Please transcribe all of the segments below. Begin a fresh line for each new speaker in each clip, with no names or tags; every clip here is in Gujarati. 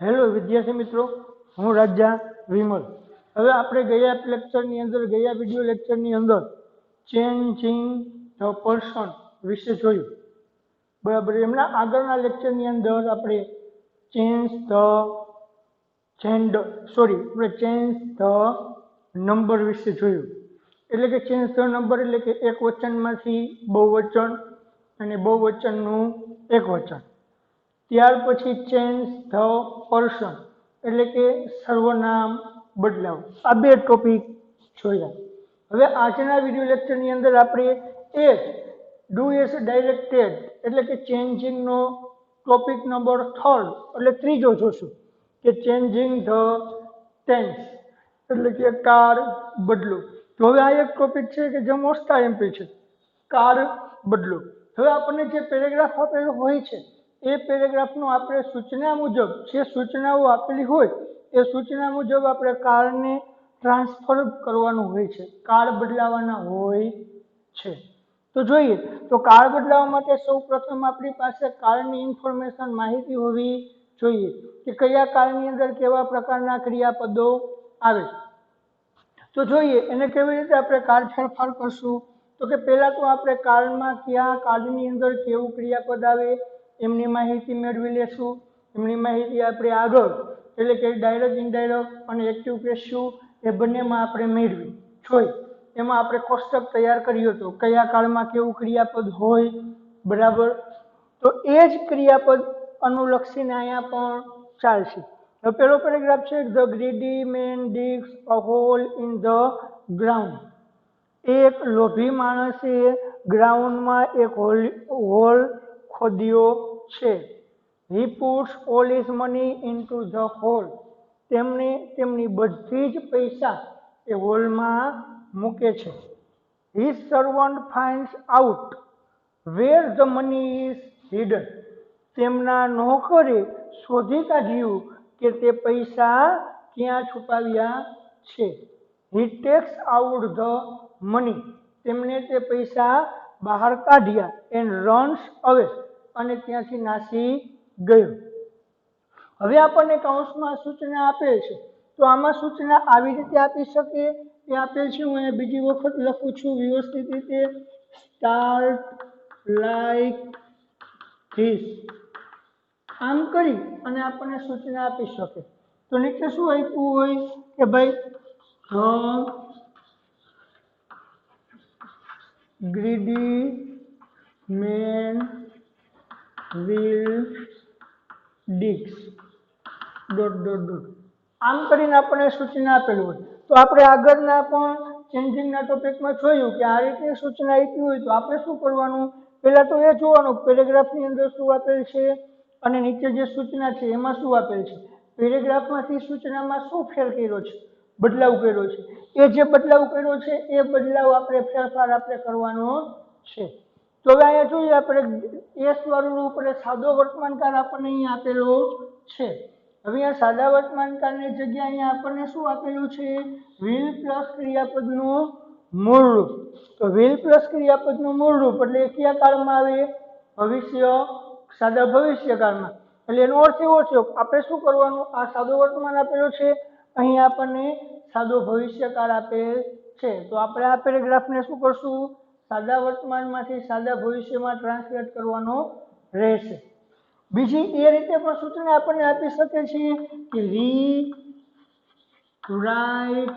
હેલો વિદ્યાર્થી મિત્રો, હું રાજા વિમલ. હવે આપણે ગયા લેક્ચરની અંદર વિડીયો લેક્ચરની અંદર ચેન્જિંગ ધ પર્સન વિશે જોયું. બરાબર, એમના આગળના લેક્ચરની અંદર આપણે ચેન્જ ધ નંબર વિશે જોયું. એટલે કે ચેન્જ ધ નંબર એટલે કે એક વચનમાંથી બહુવચન અને બહુવચનનું એક વચન. ત્યાર પછી ચેન્જ ધ પર્સન એટલે કે સર્વનામ બદલાવ. આ બે ટોપિક જોયા. હવે આજના વિડીયો લેક્ચરની અંદર આપણે એજ ડુ એસ ડાયરેક્ટેડ એટલે કે ચેન્જિંગનો ટોપિક નંબર 3 એટલે ત્રીજો જોશું કે ચેન્જિંગ ધ ટેન્સ એટલે કે કાળ બદલો. તો હવે આ એક ટોપિક છે કે જે મોસ્ટ આઈએમપી છે, કાળ બદલો. હવે આપણને જે પેરેગ્રાફ આપેલો હોય છે એ પેરેગ્રાફનું આપણે સૂચના મુજબ જે સૂચનાઓ આપેલી હોય એ સૂચના મુજબ આપણે કાળને ટ્રાન્સફર કરવાનું હોય છે, કાળ બદલાવાના હોય છે. તો જોઈએ તો કાળ બદલાવા માટે સૌ પ્રથમ આપણી પાસે કાળની ઇન્ફોર્મેશન માહિતી હોવી જોઈએ કે કયા કાળની અંદર કેવા પ્રકારના ક્રિયાપદો આવે. તો જોઈએ એને કેવી રીતે આપણે કાળ ફેરફાર કરશું. તો કે પહેલા તો આપણે કાળમાં કયા કાળની અંદર કેવું ક્રિયાપદ આવે એમની માહિતી મેળવી લેશું. એમની માહિતી આપણે આગળ એટલે કે ડાયરેક્ટ ઇનડાયરેક્ટ અને એક્ટિવ પેસિવ એ બંનેમાં આપણે મેળવી જોઈ. એમાં આપણે કોષ્ટક તૈયાર કર્યું હતું કયા કાળમાં કેવું ક્રિયાપદ હોય. બરાબર, તો એ જ ક્રિયાપદ અનુલક્ષીને અહીંયા પણ ચાલશે. તો પેલો પેરેગ્રાફ છે the greedy man digs a hole in the ground. એક લોભી માણસે ગ્રાઉન્ડમાં એક હોલ ખોદ્યો છે. He puts all his money into the hole. તેમણે તેમની બધી જ પૈસા એ હોલમાં મૂકે છે. His servant finds out where the money is hidden. તેમના નોકરે શોધી કાઢ્યું કે તે પૈસા ક્યાં છુપાવ્યા છે. હી ટેક્સ આઉટ ધ મની. તેમણે તે પૈસા બહાર કાઢ્યા એન્ડ રન્સ અવે. અને ત્યાંથી નાસી ગયો. હવે આપણને કૌંસમાં સૂચના આપેલ છે. તો આમાં સૂચના આવી રીતે આપી શકે એ આપેલ છે. હું અહીંયા બીજી વખત લખું છું વ્યવસ્થિત રીતે. Start like this. આમ કરી અને આપણને સૂચના આપી શકે. તો નીચે શું આપ્યું હોય કે ભાઈ ગ્રીડી મેન will digs ... આમ કરીને આપણને સૂચના આપેલું હોય. તો આપણે આગળના પણ ચેન્જિંગના ટોપિકમાં જોયું કે આ રીતે સૂચના આપી હોય તો આપણે શું કરવાનું. પહેલા તો એ જોવાનું પેરેગ્રાફની અંદર શું આપેલ છે અને નીચે જે સૂચના છે એમાં શું આપેલ છે. પેરેગ્રાફમાંથી સૂચનામાં શું ફેર કર્યો છે, બદલાવ કર્યો છે. એ જે બદલાવ કર્યો છે એ બદલાવ આપણે ફેરફાર આપણે કરવાનો છે. તો હવે અહીંયા જોઈએ આપણે એસ વાળું રૂપ એટલે સાદો વર્તમાનકાળ આપણને અહીંયા આપેલો છે. હવે અહીંયા સાદા વર્તમાનકાળની જગ્યાએ અહીંયા આપણને શું આપેલું છે, will પ્લસ ક્રિયાપદનું મૂળ રૂપ. તો will પ્લસ ક્રિયાપદનું મૂળ રૂપ એટલે કયા કાળમાં આવે, ભવિષ્ય, સાદા ભવિષ્યકાળમાં. એટલે એનો અર્થ એવો છે આપણે શું કરવાનું, આ સાદો વર્તમાન આપેલો છે, અહીં આપણને સાદો ભવિષ્યકાળ આપેલ છે. તો આપણે આ પેરેગ્રાફને શું કરશું, સાદા વર્તમાનમાંથી સાદા ભવિષ્યમાં ટ્રાન્સલેટ કરવાનો રહેશે. બીજી એ રીતે પણ સૂચના આપણને આપી શકે છે કે રી write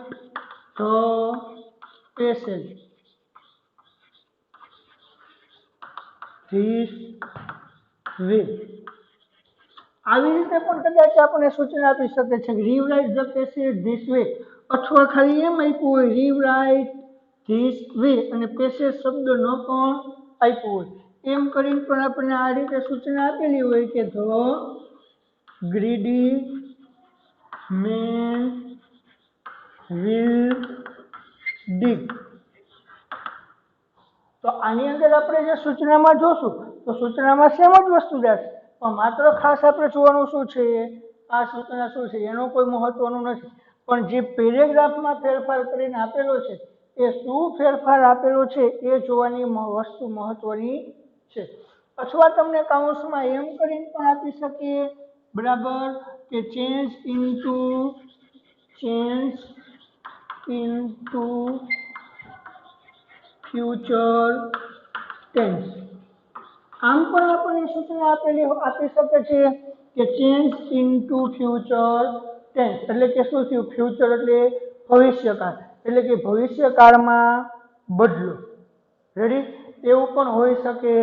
the passage this way. આવી રીતે પણ કદાચ આપણને સૂચના આપી શકે છે rewrite the passage this way. અથવા ખાલી એમ આપ્યું હોય રીવરાઇટ ધીસ વે અને પેસેજ શબ્દ ન પણ આપ્યું હોય. એમ કરીને પણ આપણને આ રીતે સૂચના આપેલી હોય કે the greedy man will dig. તો આની અંદર આપણે જે સૂચનામાં જોશું તો સૂચનામાં સેમ જ વસ્તુ જશે, પણ માત્ર ખાસ આપણે જોવાનું શું છે, આ સૂચના શું છે એનો કોઈ મહત્વનું નથી. પણ જે પેરેગ્રાફમાં ફેરફાર કરીને આપેલો છે એ શું ફેરફાર આપેલો છે એ જોવાની વસ્તુ મહત્વની છે. અથવા તમને કૌંસમાં એમ કરીને પણ આપી શકીએ, બરાબર, કે ચેન્જ ઇનટુ ફ્યુચર ટેન્સ. આમ પણ આપણને સૂચના આપી શકે છે કે ચેન્જ ઇનટુ ફ્યુચર ટેન્સ એટલે કે શું થયું? ફ્યુચર એટલે ભવિષ્યકાળ, એટલે કે ભવિષ્યકાળમાં બદલો. રેડી? એવું પણ હોઈ શકે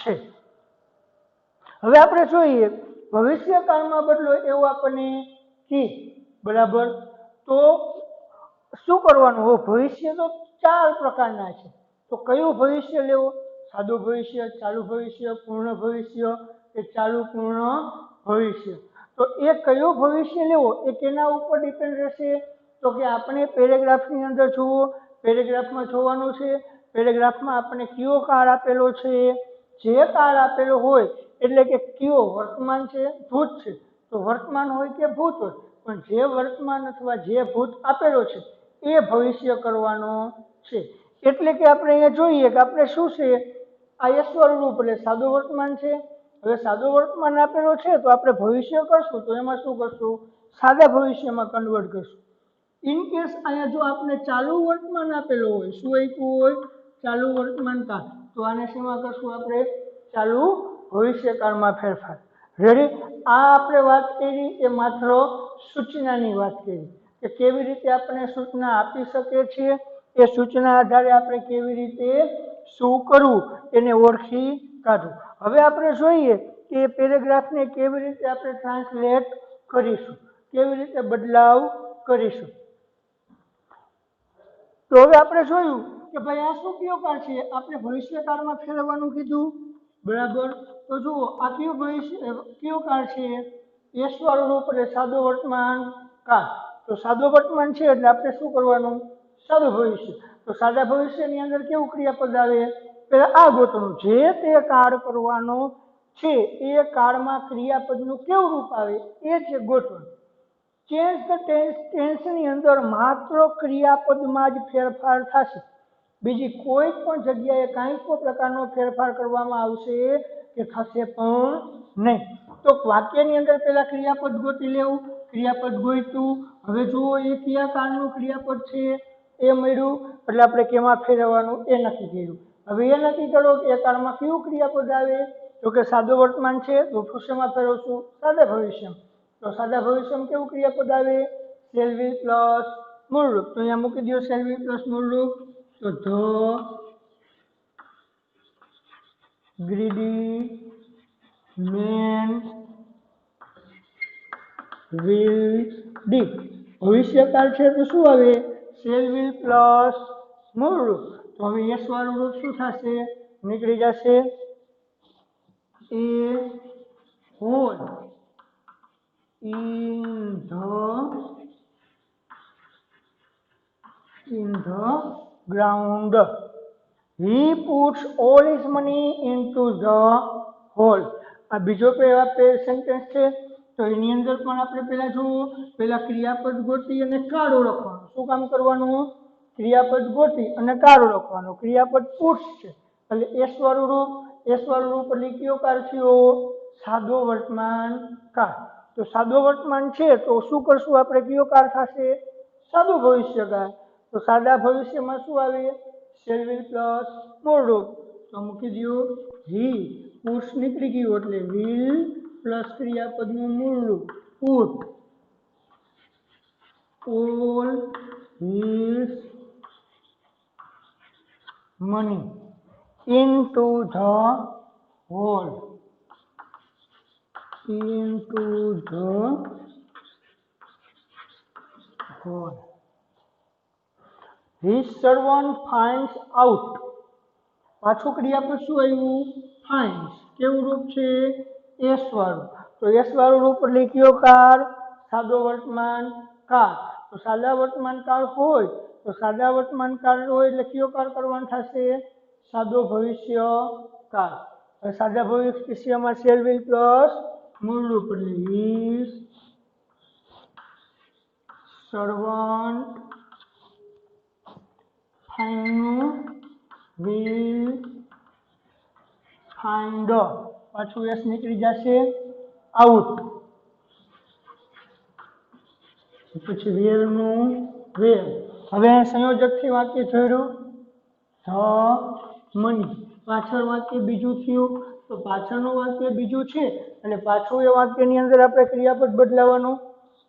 છે. હવે આપણે જોઈએ ભવિષ્યકાળમાં બદલો એવું આપણને કે બરાબર. તો શું કરવાનું? ભવિષ્ય તો 4 પ્રકારના છે. તો કયું ભવિષ્ય લેવું? સાદું ભવિષ્ય, ચાલુ ભવિષ્ય, પૂર્ણ ભવિષ્ય કે ચાલુ પૂર્ણ ભવિષ્ય. તો એ કયું ભવિષ્ય લેવો એ કેના ઉપર ડિપેન્ડ રહેશે? તો કે આપણે પેરેગ્રાફની અંદર જુઓ, પેરેગ્રાફમાં જોવાનું છે પેરેગ્રાફમાં આપણે કયો કાળ આપેલો છે. જે કાળ આપેલો હોય એટલે કે કયો વર્તમાન છે, ભૂત છે, તો વર્તમાન હોય કે ભૂત હોય, પણ જે વર્તમાન અથવા જે ભૂત આપેલો છે એ ભવિષ્ય કરવાનો છે. એટલે કે આપણે અહીંયા જોઈએ કે આપણે શું છે, આ યશવાળું રૂપ એટલે સાદું વર્તમાન છે. હવે સાદું વર્તમાન આપેલો છે તો આપણે ભવિષ્ય કરશું તો એમાં શું કરશું? સાદા ભવિષ્યમાં કન્વર્ટ કરશું. ઇન કેસ અહીંયા જો આપણે ચાલુ વર્તમાન આપેલો હોય, શું આપ્યું હોય? ચાલુ વર્તમાન કાળ, તો આને શેમાં કરશું આપણે? ચાલુ ભવિષ્યકાળમાં ફેરફાર. રેડી? આ આપણે વાત કરી એ માત્ર સૂચનાની વાત કરી કે કેવી રીતે આપણે સૂચના આપી શકીએ છીએ. એ સૂચના આધારે આપણે કેવી રીતે શું કરવું એને ઓળખી કાઢવું. હવે આપણે જોઈએ કે પેરેગ્રાફને કેવી રીતે આપણે ટ્રાન્સલેટ કરીશું, કેવી રીતે બદલાવ કરીશું. તો હવે આપણે જોયું કે ભાઈ આ શું કયો કાળ છે? આપણે ભવિષ્યકાળમાં ફેરવવાનું કીધું બરાબર. તો જુઓ આ કયો કાળ છે? યશવાળું રૂપ એટલે સાદું વર્તમાન કાળ. તો સાદું વર્તમાન છે એટલે આપણે શું કરવાનું? સાદું ભવિષ્ય. તો સાદા ભવિષ્યની અંદર કેવું ક્રિયાપદ આવે? પહેલા આ ગોતવાનું, જે તે કાળ કરવાનો છે એ કાળમાં ક્રિયાપદનું કેવું રૂપ આવે એ છે ગોતવાનું. ચેન્જ ધ ટેન્સની અંદર માત્ર ક્રિયાપદમાં જ ફેરફાર થશે, બીજી કોઈ પણ જગ્યાએ કાંઈ પણ પ્રકારનો ફેરફાર કરવામાં આવશે કે થશે પણ નહીં. તો વાક્યની અંદર પહેલા ક્રિયાપદ ગોતી લેવું, ક્રિયાપદ ગોત્યું. હવે જુઓ એ કયા કાળનું ક્રિયાપદ છે એ મળ્યું એટલે આપણે કેમાં ફેરવવાનું એ નક્કી કર્યું. હવે એ નક્કી કરો કે એ કાળમાં કયું ક્રિયાપદ આવે? તો કે સાદું વર્તમાન છે તો ભવિષ્યમાં ફેરવશું સાદા ભવિષ્યમાં. તો સાદા ભવિષ્યમાં કેવું ક્રિયાપદ આવે? શેલ વિલ પ્લસ મૂળરૂપ. તો અહીંયા મૂકી દો શેલ વિલ પ્લસ મૂળરૂપ. તો the greedy man will did. ભવિષ્યકાળ છે તો શું આવે? શેલ વિલ પ્લસ મૂળરૂપ. તો હવે યસ વાળું રૂપ શું થશે? નીકળી જશે. A hole in the ground. He puts all his money into the hole. આ બીજો સેન્ટેન્સ છે તો એની અંદર પણ આપણે પહેલા જુઓ, પહેલા ક્રિયાપદ ગોતી અને કાળ ઓળખવાનું. શું કામ કરવાનું? ક્રિયાપદ ગોતી અને કાળ ઓળખવાનું. ક્રિયાપદ પુટ્સ છે એટલે એસ વાળું રૂપ એટલે કયો કાળ થયો? સાદો વર્તમાન કાળ. તો સાદો વર્તમાન છે તો શું કરશું આપણે? કયો કાળ થશે? સાદું ભવિષ્યકાળ. તો સાદા ભવિષ્યમાં શું આવે? શેલ વિલ પ્લસ મૂળરૂપ. તો મૂકી દો હી. પુટ્સ નીકળી ગયું એટલે વિલ પ્લસ ક્રિયાપદનું મૂળરૂપ put. All his money into the hole. Into the hole. His servant finds out. પાછું ક્રિયાપદ શું આવ્યું? finds. કેવું રૂપ છે? એસ વાળું. તો એસ વાળું રૂપ એટલે કયો કાળ? સાદો વર્તમાન કાળ. તો સાદા વર્તમાન કાળ હોય તો સાદા વર્તમાન કાળ હોય એટલે કયો કાળ કરવાનો થશે? સાદો ભવિષ્ય કાળ. હવે સાદા ભવિષ્યમાં શેલ વિલ પ્લસ મૂળરૂપ એટલે હિઝ સર્વન્ટ will find. પાછું એસ નીકળી જશે આઉટ. પછી વેરનું વેર. હવે સંયોજકથી વાક્ય જોયું ધ મની. પાછળ વાક્ય બીજું થયું તો પાછળનું વાક્ય બીજું છે અને પાછું એ વાક્યની અંદર આપણે ક્રિયાપદ બદલાવાનું.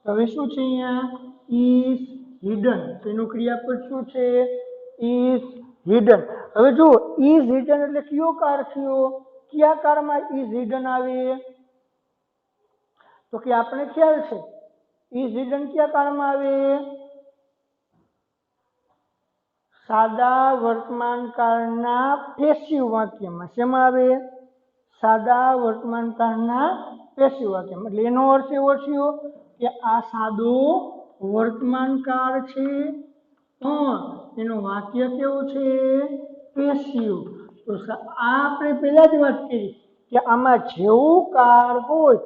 હવે શું છે અહીંયા ઇઝ હિડન. તેનું ક્રિયાપદ શું છે ઇઝ હિડન. હવે જુઓ ઇઝ હિડન એટલે કયો કાર થયો? કયા કારમાં ઇઝ હિડન આવે? તો કે આપણે ખ્યાલ છે ઇઝ હિડન કયા કાળમાં આવે? સાદા વર્તમાન કાળના પેસિવ વાક્યમાં. શેમાં આવે? સાદા વર્તમાન કાળના પેસિવ વાક્યમાં. એટલે એનો અર્થ એવો થયો કે આ સાદો વર્તમાન કાળ છે પણ એનું વાક્ય કેવું છે પેસિવ. તો આ આપણે પહેલા જ વાત કરી કે આમાં જેવું કાળ હોય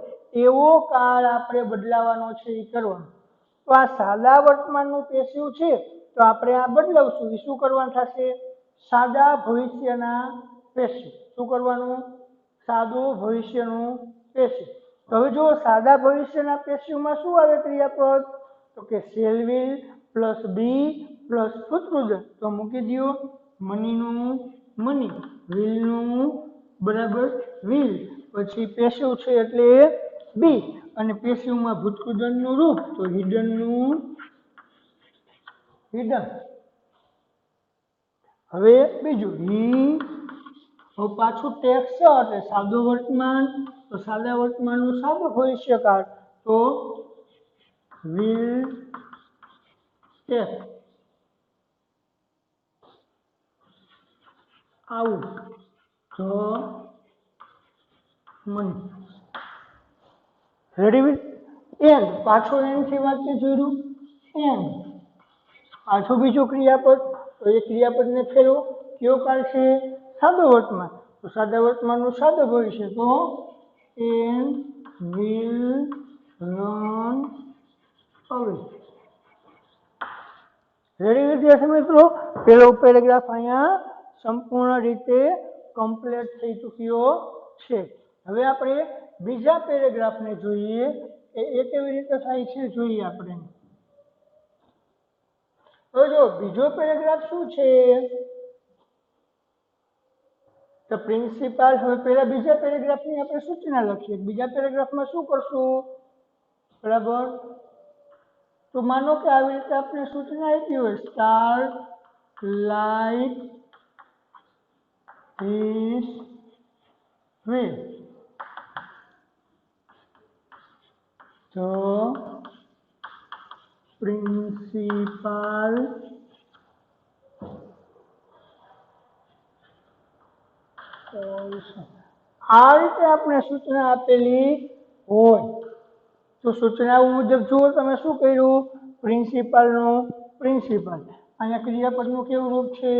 એવો કાળ આપણે બદલાવાનો છે એ કરવાનો. તો આ સાદા વર્તમાનનું પેસિવ છે તો આપણે આ બદલાવશું. એ શું કરવાનું થશે? સાદા ભવિષ્યના પેસિવ. શું કરવાનું? સાદું ભવિષ્યનું પેસિવ. તો હવે જો સાદા ભવિષ્યના પેસિવમાં શું આવે ક્રિયાપદ? તો કે shall will plus be plus ભૂતપૂર્વ. તો મૂકી દો મનીનું મની, વિલનું બરાબર વિલ, પછી પેસિવ છે એટલે બી અને પેસિવમાં ભૂતકૃદનનું રૂપ તો હિડનનું હિડન. હવે બીજું હી. હવે પાછું ટેક્સ છે એટલે સાદું વર્તમાન. તો સાદા વર્તમાનનું સાદું ભવિષ્યકાળ તો will take out the money. Ready with and. પાછો એન્ડ થી વાક્ય જોયું એન્ડ. પાછું બીજું ક્રિયાપદ તો એ ક્રિયાપદને ફેરવો. કયો કાળ છે? સાદો વર્તમાન. તો સાદા વર્તમાનનું સાદું ભવિષ્ય તો એન્ડ વિલ રન અવે. રેડી વિદ્યાર્થી મિત્રો, પેલો પેરેગ્રાફ અહીંયા સંપૂર્ણ રીતે કમ્પ્લીટ થઈ ચૂક્યો છે. હવે આપણે બીજા પેરેગ્રાફને જોઈએ એ કેવી રીતે થાય છે જોઈએ આપણે. તો જો બીજો પેરેગ્રાફ શું છે? તો પ્રિન્સિપાલ. હવે પહેલા બીજા પેરેગ્રાફની આપણે સૂચના લખીએ. બીજા પેરેગ્રાફમાં શું કરશું? બરાબર. તો માનો કે આવી રીતે આપણે સૂચના આપી હોય start like this way. The principal આ રીતે આપણે સૂચના આપેલી હોય તો સૂચનાઓ મુજબ જુઓ તમે શું કર્યું? પ્રિન્સિપાલનું પ્રિન્સિપાલ. અહીંયા ક્રિયાપદનું કેવું રૂપ છે?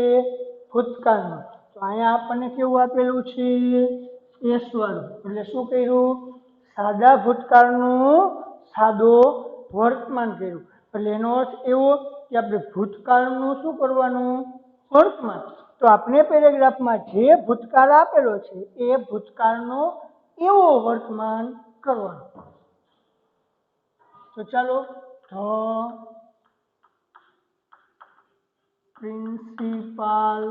ભૂતકાળનું. તો અહીંયા આપણને કેવું આપેલું છે? એસ વાળું. એટલે શું કર્યું? સાદા ભૂતકાળનું સાદો વર્તમાન કર્યું. એટલે એનો અર્થ એવો કે આપણે ભૂતકાળનું શું કરવાનું? વર્તમાન. તો આપણે પેરેગ્રાફમાં જે ભૂતકાળ આપેલો છે એ ભૂતકાળનો એવો વર્તમાન કરવાનું. તો ચાલો ધ પ્રિન્સિપાલ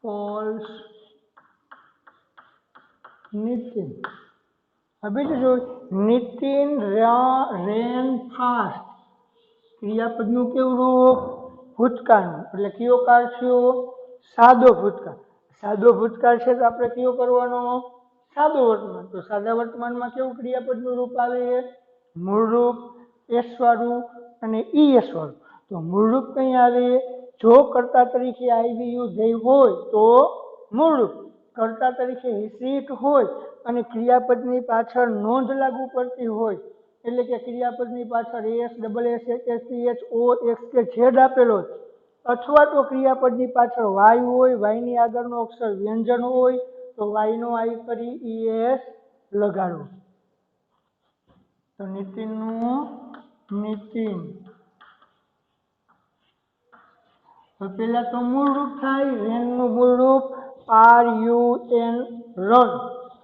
કોલ્સ નિતિન. હવે જો નિતિન રેન ફાસ્ટ. ક્રિયાપદનું કેવું રૂપ? ભૂતકાળનું. એટલે કયો કાળ થયો? સાદો ભૂતકાળ. સાદો ભૂતકાળ છે તો આપણે કયો કરવાનો? સાદો વર્તમાન. તો સાદા વર્તમાનમાં કેવું ક્રિયાપદનું રૂપ આવે? મૂળ રૂપ, એસ વાળું અને ઈ એસ વાળું. તો મૂળ રૂપ કઈ આવે? જો કર્તા તરીકે આઈ યુ ધેય હોય તો મૂળ રૂપ. કર્તા તરીકે હિસીટ હોય અને ક્રિયાપદની પાછળ નોંધ લાગુ પડતી હોય એટલે કે ક્રિયાપદની પાછળ S double S H S C H O X કે ઝેડ આપેલો હોય અથવા તો ક્રિયાપદની પાછળ વાય હોય, વાયની આગળનો અક્ષર વ્યંજન હોય તો વાયનો આઈ કરી ઈએસ લગાડવો. તો નિતિનનું નિતિન. તો પેલા તો મૂળ રૂપ થાય. રેનનું મૂળ રૂપ આર યુ એન રન.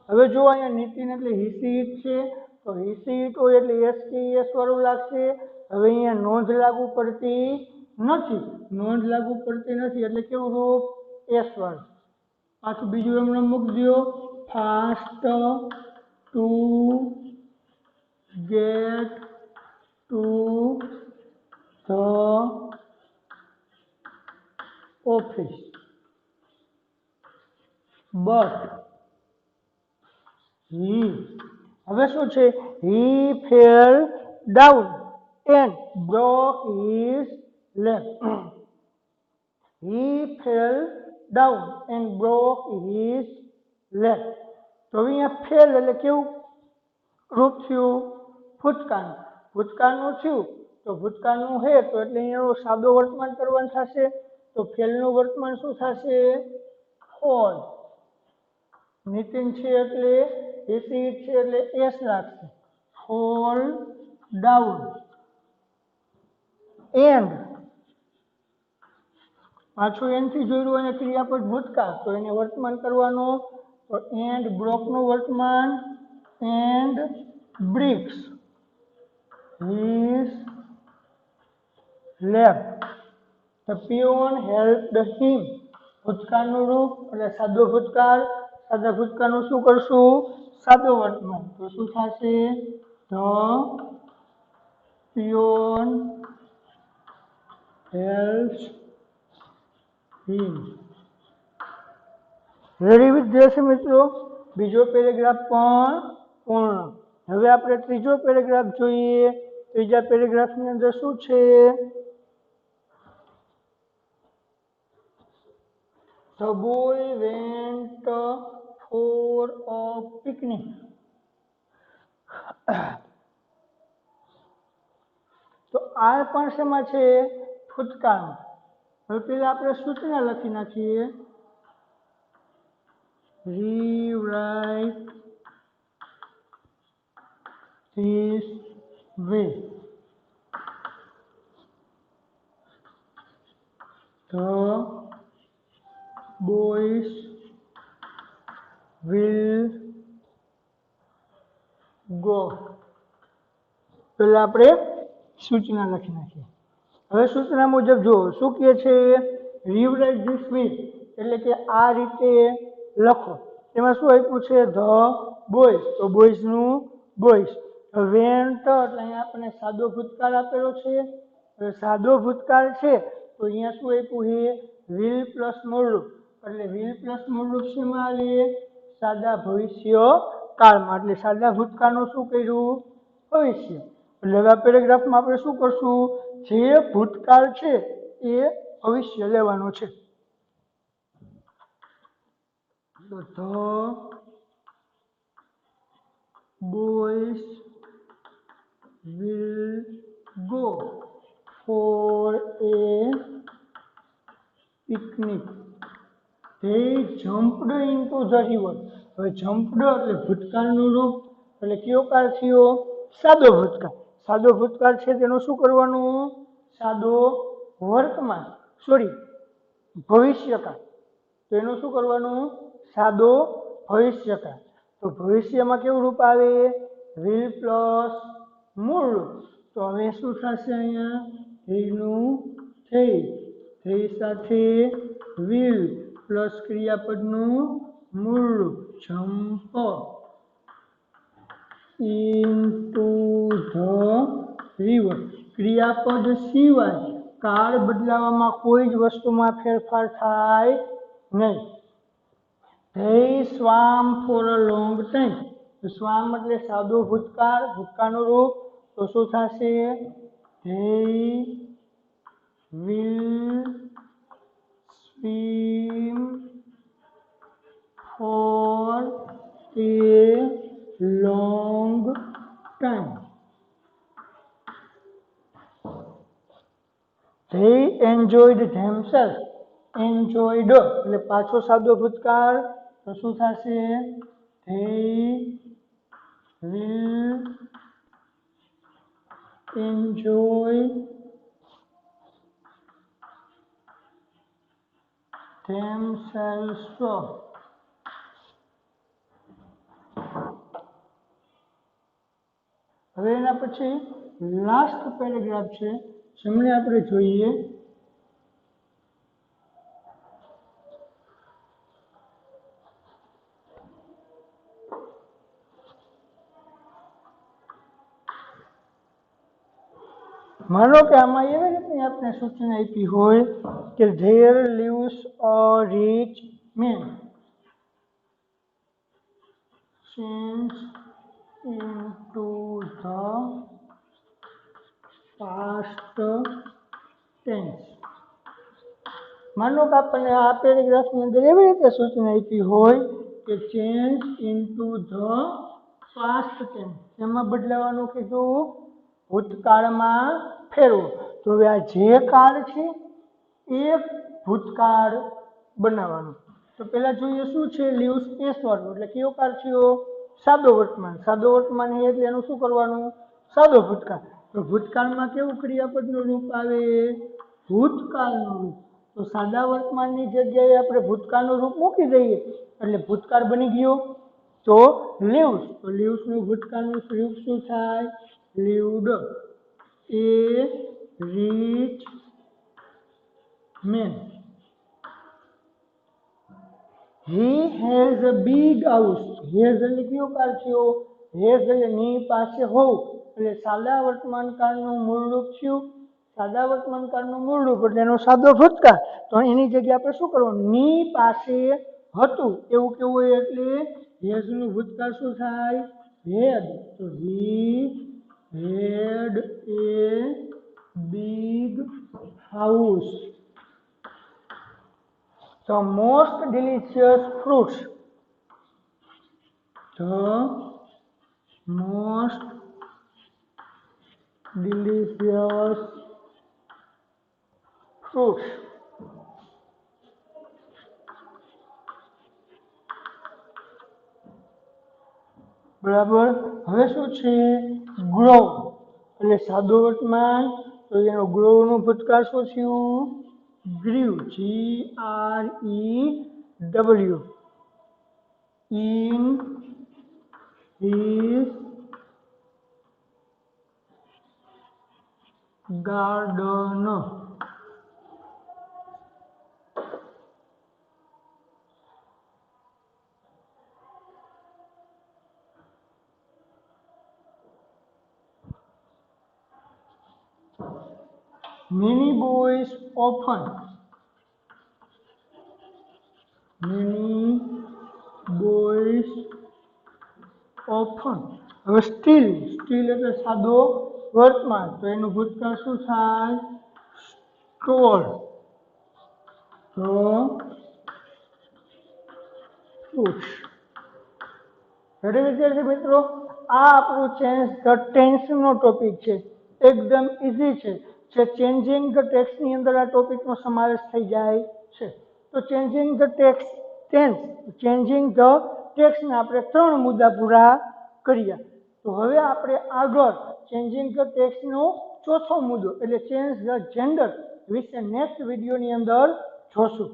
હવે જો અહીંયા નિતિન એટલે હિસીટ છે તો તો હિસીટ હોય એટલે એસટીએસ વાળું લાગશે. હવે અહીંયા નોંધ લાગુ પડતી નથી, નોંધ લાગુ પડતી નથી એટલે કેવું રૂપ? એસ વાળું. પાછું બીજું એમને મૂકી દો, fast to get to the office but he, હવે શું છે? he fell down and broke his leg. he fell down and broke his leg. તો અહીંયા ફેલ એટલે કેવું રૂપ થયું? ભૂતકાળ. ભૂતકાળનું થયું તો ભૂતકાળનું હે તો એટલે એનો સાદો વર્તમાન કરવાનું થશે. તો ફેલનું વર્તમાન શું થશે? ફોલ. નીતિન છે એટલે એસિડ છે એટલે એસ લાગશે, ફોલ ડાઉન. એન્ડ પાછું એનથી જોડ્યું અને ક્રિયાપદ ભૂતકાળ તો એને વર્તમાન કરવાનો. તો એન્ડ બ્રોકનું વર્તમાન and BRICS his leg. The peon helped him. ભૂતકાળનું રૂપ એટલે સાદો ભૂતકાળ. સાદા ભૂતકાળનું શું કરશું? સાદો વર્તમાન. તો શું થશે? The peon helps him. Ready વિદ્યાર્થી મિત્રો, બીજો પેરેગ્રાફ પણ પૂર્ણ. હવે આપણે ત્રીજો પેરેગ્રાફ જોઈએ. ત્રીજા પેરેગ્રાફની અંદર શું છે? The boy went for a picnic. તો આ પણ શેમાં છે? ભૂતકાળ. હવે પેલા આપણે સૂચના લખી નાખીએ. Rewrite this way. The boys will go. પહેલા આપણે સૂચના લખી નાખીએ. હવે સૂચના મુજબ જો શું કહે છે? રીવરાઇટ ધીસ વે એટલે કે આ રીતે લખો. એમાં શું આપ્યું છે? The boys. તો બોયઝનું બોયઝ. વેન્ટ એટલે અહીંયા આપણને સાદો ભૂતકાળ આપેલો છે. હવે સાદો ભૂતકાળ છે તો અહીંયા શું આપ્યું છે? વિલ પ્લસ મૂળરૂપ. એટલે વિલ પ્લસ મૂળરૂપ શેમાં આવે? સાદા ભવિષ્ય કાળમાં. એટલે સાદા ભૂતકાળનું શું કર્યું? ભવિષ્ય. એટલે હવે આ પેરેગ્રાફમાં આપણે શું કરશું? જે ભૂતકાળ છે એ ભવિષ્ય લેવાનો છે. તો the boys will go for a picnic. They jumped into the river. હવે jumped એટલે ભૂતકાળનું રૂપ એટલે કયો કાળ થયો? સાદો ભૂતકાળ. સાદો ભૂતકાળ છે તેનું શું કરવાનું? સાદો વર્તમાન ભવિષ્યકાળ. તો એનું શું કરવાનું? સાદો ભવિષ્યકાળ. તો ભવિષ્યમાં કેવું રૂપ આવે? વિલ પ્લસ મૂળ રૂપ. તો હવે શું થશે? અહીંયા થઈનું થઈ, થઈ સાથે વિલ પ્લસ ક્રિયાપદનું મૂળ રૂપ જમ્પ ઇનટુ ધ રિવર. ક્રિયાપદ સિવાય કાળ બદલાવામાં કોઈ જ વસ્તુમાં ફેરફાર થાય નહીં. They swam for a long time. swam એટલે સાદો ભૂતકાળ, ભૂતકાળનું રૂપ. તો શું થશે? They will swim for a long time. They enjoyed themselves. enjoyed એટલે પાછો સાદો ભૂતકાળ. તો શું થશે? They will enjoy themselves. એના પછી લાસ્ટ પેરેગ્રાફ છે જેમને આપણે જોઈએ માનો કે આમાં એવી રીતની આપણે સૂચના આપી હોય કે there lives a rich man change into the past tense. માનો કે આપણને આ પેરેગ્રાફની અંદર એવી રીતે સૂચના આપી હોય કે change into the past tense, એમાં બદલાવાનું કીધું ભૂતકાળમાં ફેરવો. તો હવે આ જે કાળ છે એ ભૂતકાળ બનાવવાનું. તો પહેલા જોઈએ શું છે લીવ્સ એસ વાળું, એટલે કયો કાળ થયો? સાદો વર્તમાન. સાદો વર્તમાન એટલે એનું શું કરવાનું? સાદો ભૂતકાળ. તો ભૂતકાળમાં કેવું ક્રિયાપદનું રૂપ આવે? ભૂતકાળનું રૂપ. તો સાદા વર્તમાનની જગ્યાએ આપણે ભૂતકાળનું રૂપ મૂકી દઈએ એટલે ભૂતકાળ બની ગયો. તો લીવ્સ, તો લીવ્સનું ભૂતકાળનું રૂપ શું થાય? Lived. A rich man. He has a big house. Has એટલે કયો કાળ થયો? હેઝ એટલે ની પાસે હોવું, એટલે સાદા વર્તમાન કાળનું મૂળ રૂપ થયું. સાદા વર્તમાન કાળનું મૂળ રૂપ એટલે એનો સાદો ભૂતકાળ. તો એની જગ્યાએ આપણે શું કરવાનું? ની પાસે હતું એવું કેવું હોય એટલે હેઝનું ભૂતકાળ શું થાય? હેડ. તો he had a big house. The most delicious fruits. The most delicious fruits. બરાબર. હવે શું છે? ગ્રો એટલે સાદો વર્તમાન, તો એનો ગ્રોનું ભૂતકાળ શું થયું? Grieve. GREW. In his garden. Many boys often. Many boys often. હવે સ્ટીલ. સ્ટીલ એટલે સાદો વર્તમાન, તો એનું ભૂતકાળ શું થાય? સ્ટોલ. તો ફ્રૂટ્સ. રેડી વિદ્યાર્થી મિત્રો, આ આપણું ચેન્જ ધ ટેન્સનો ટોપિક છે. એકદમ ઇઝી છે. જે ચેન્જિંગ ધ ટેક્સની અંદર આ ટોપિકનો સમાવેશ થઈ જાય છે. તો changing the tense, changing the ટેક્સના આપણે 3 મુદ્દા પૂરા કર્યા. તો હવે આપણે આગળ ચેન્જિંગ ધ ટેક્સનો ચોથો મુદ્દો એટલે ચેન્જ ધ જેન્ડર વિશે નેક્સ્ટ વિડીયોની અંદર જોશું.